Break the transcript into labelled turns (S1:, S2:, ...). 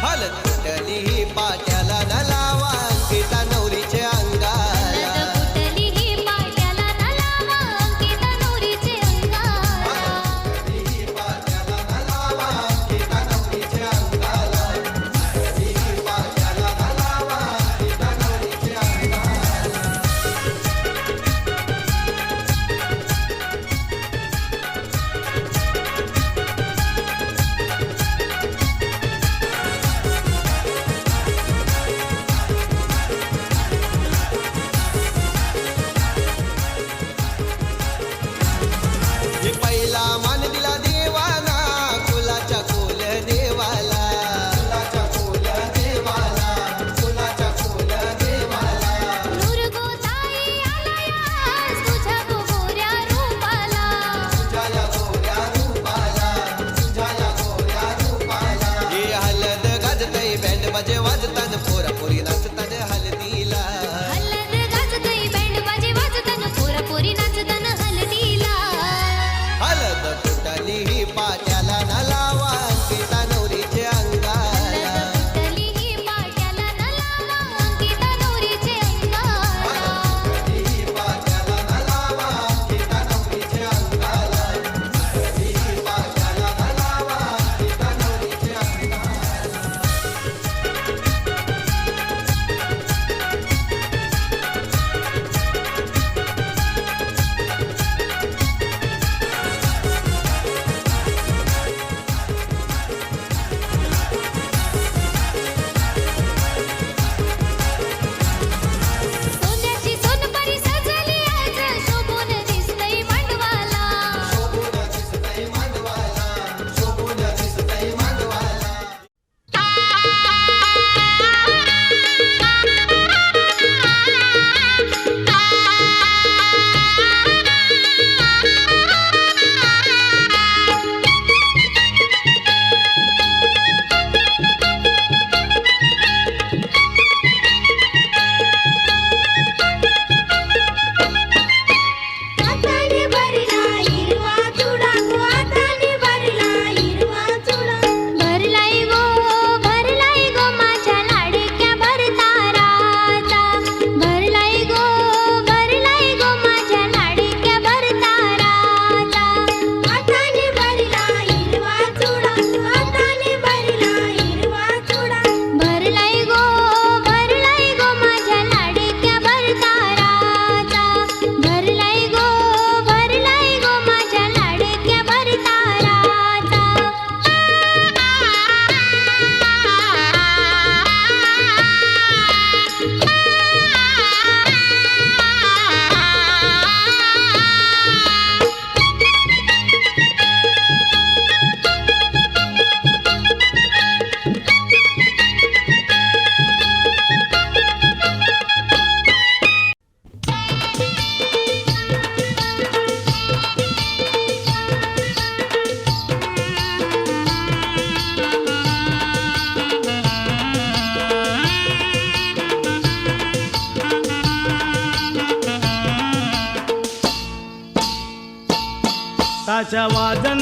S1: हलत कुठलीही पाट्याला न लावा अंकिता नवरीचे अंगाला.
S2: कुठलीही पाट्याला न लावा अंकिता नवरीचे अंगाला.
S1: हलत कुठलीही पाट्याला न लावा अंकिता नवरीचे अंगाला. कुठलीही पाट्याला न लावा अंकिता नवरीचे अंगाला. हे पहिला मान दिला देवाना कुलाच्या कोल देवाला. कुलाच्या कोल देवाला. कुलाच्या कोल देवाला.
S2: नुरगोताई आलायास तुझ्या गोऱ्या रूपाला.
S1: तुझ्या या गोऱ्या रूपाला. तुझ्या या गोऱ्या रूपाला. हे हलद गाजतय बँड बाजे वाजतान पोरा पोरी नाचतान हलदीला.
S2: हलद गाजतय बँड बाजे वाजताना पोरा पोरी नाचताना हलदीला.
S1: हलद कुठलीही पाट्याला न लावा अंकिता नवरीचे अंगाला.
S2: कुठलीही पाट्याला न लावा अंकिता नवरीचे अंगाला.
S1: कुठलीही पाट्याला न लावा अंकिता नवरीचे अंगाला. कुठलीही पाट्याला न लावा अंकिता नवरीचे अंगाला.
S2: सोन्याची सोनपरी सजली आज शोभून दिसतय मांडवाला.
S1: शोभून दिसतंय मांडवाला. शोभून दिसतंय मांडवाला.
S2: हाताने भरला हिरवा चुडा गो हाताने भरला हिरवा चुडा. भरलाय गो माझ्या लाडक्या भरताराचा. भरलाय गो माझ्या लाडक्या भरताराचा. हाताने भरला हिरवा चुडा. हाताने भरला हिरवा चुडा. भरलाय गो माझ्या लाडक्या भरताराचा. भरलाय गो माझ्या लाडक्या भरताराचा.
S3: ताशा वाजन